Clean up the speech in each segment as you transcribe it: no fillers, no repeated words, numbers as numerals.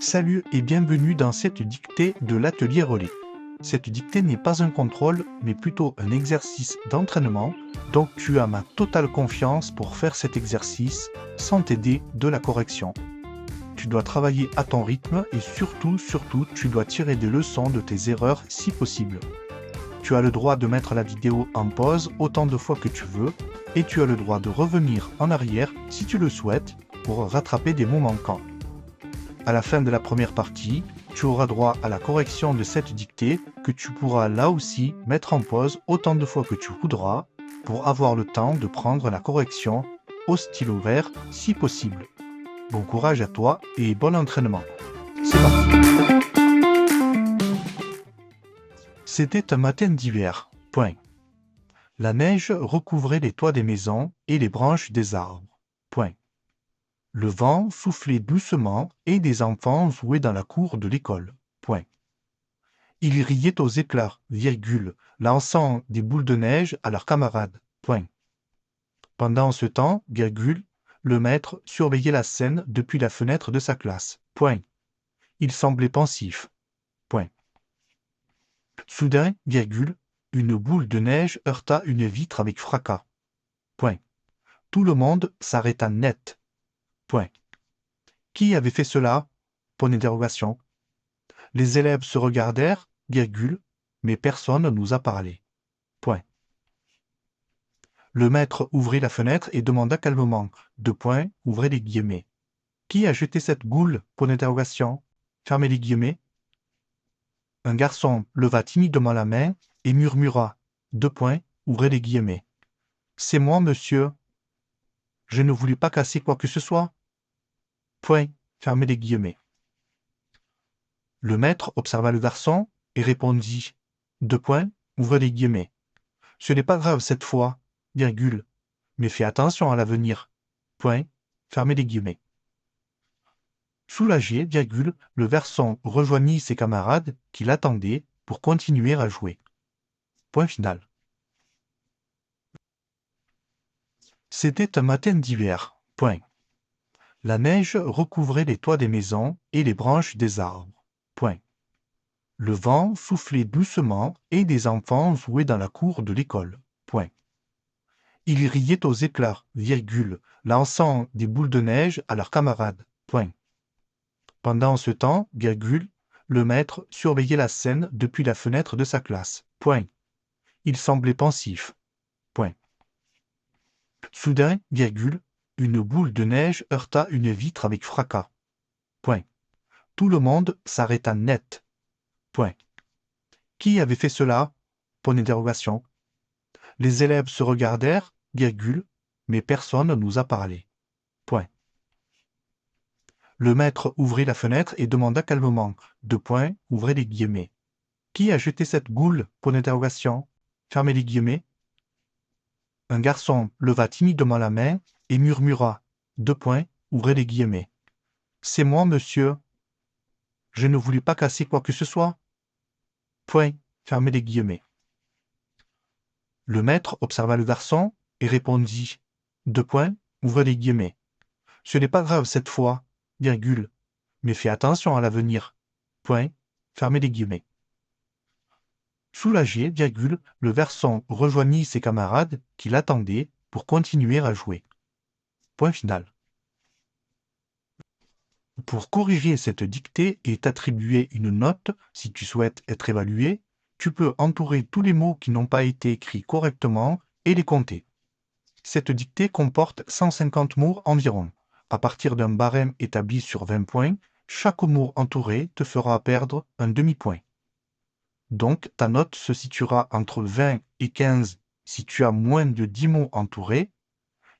Salut et bienvenue dans cette dictée de l'atelier relais. Cette dictée n'est pas un contrôle, mais plutôt un exercice d'entraînement, donc tu as ma totale confiance pour faire cet exercice sans t'aider de la correction. Tu dois travailler à ton rythme et surtout, tu dois tirer des leçons de tes erreurs si possible. Tu as le droit de mettre la vidéo en pause autant de fois que tu veux et tu as le droit de revenir en arrière si tu le souhaites pour rattraper des mots manquants. À la fin de la première partie, tu auras droit à la correction de cette dictée que tu pourras là aussi mettre en pause autant de fois que tu voudras pour avoir le temps de prendre la correction au stylo vert si possible. Bon courage à toi et bon entraînement. C'est parti. C'était un matin d'hiver. Point. La neige recouvrait les toits des maisons et les branches des arbres. Point. Le vent soufflait doucement et des enfants jouaient dans la cour de l'école. Point. Ils riaient aux éclats, virgule, lançant des boules de neige à leurs camarades. Point. Pendant ce temps, virgule, le maître surveillait la scène depuis la fenêtre de sa classe. Point. Il semblait pensif. Point. Soudain, virgule, une boule de neige heurta une vitre avec fracas. Point. Tout le monde s'arrêta net. Point. Qui avait fait cela? Point d'interrogation. Les élèves se regardèrent, virgule, mais personne ne nous a parlé. Point. Le maître ouvrit la fenêtre et demanda calmement, ouvrez les guillemets. Qui a jeté cette boule? Point d'interrogation. Fermez les guillemets. Un garçon leva timidement la main et murmura, ouvrez les guillemets. C'est moi, monsieur. Je ne voulais pas casser quoi que ce soit. Point, fermez les guillemets. Le maître observa le garçon et répondit, ouvrez les guillemets. Ce n'est pas grave cette fois, virgule, mais fais attention à l'avenir. Point, fermez les guillemets. Soulagé, virgule, le garçon rejoignit ses camarades qui l'attendaient pour continuer à jouer. Point final. C'était un matin d'hiver. Point. La neige recouvrait les toits des maisons et les branches des arbres. Point. Le vent soufflait doucement et des enfants jouaient dans la cour de l'école. Point. Ils riaient aux éclats, virgule, lançant des boules de neige à leurs camarades. Point. Pendant ce temps, virgule, le maître surveillait la scène depuis la fenêtre de sa classe. Point. Il semblait pensif. Point. Soudain, virgule, une boule de neige heurta une vitre avec fracas. Point. Tout le monde s'arrêta net. Point. Qui avait fait cela? Point d'interrogation. Les élèves se regardèrent, virgule, mais personne ne nous a parlé. Point. Le maître ouvrit la fenêtre et demanda calmement, ouvrez les guillemets. Qui a jeté cette boule? Point d'interrogation. Fermez les guillemets. Un garçon leva timidement la main et murmura, ouvrez les guillemets. C'est moi, monsieur. Je ne voulais pas casser quoi que ce soit. Point, fermez les guillemets. Le maître observa le garçon et répondit, ouvrez les guillemets. Ce n'est pas grave cette fois, virgule, mais fais attention à l'avenir. Point, fermez les guillemets. Soulagé, virgule, le garçon rejoignit ses camarades qui l'attendaient pour continuer à jouer. Point final. Pour corriger cette dictée et t'attribuer une note, si tu souhaites être évalué, tu peux entourer tous les mots qui n'ont pas été écrits correctement et les compter. Cette dictée comporte 150 mots environ. À partir d'un barème établi sur 20 points, chaque mot entouré te fera perdre un demi-point. Donc, ta note se situera entre 20 et 15 si tu as moins de 10 mots entourés,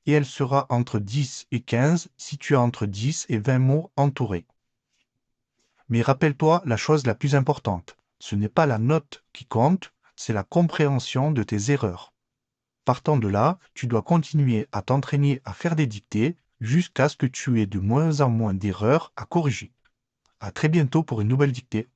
et elle sera entre 10 et 15 si tu as entre 10 et 20 mots entourés. Mais rappelle-toi la chose la plus importante, ce n'est pas la note qui compte, c'est la compréhension de tes erreurs. Partant de là, tu dois continuer à t'entraîner à faire des dictées jusqu'à ce que tu aies de moins en moins d'erreurs à corriger. À très bientôt pour une nouvelle dictée.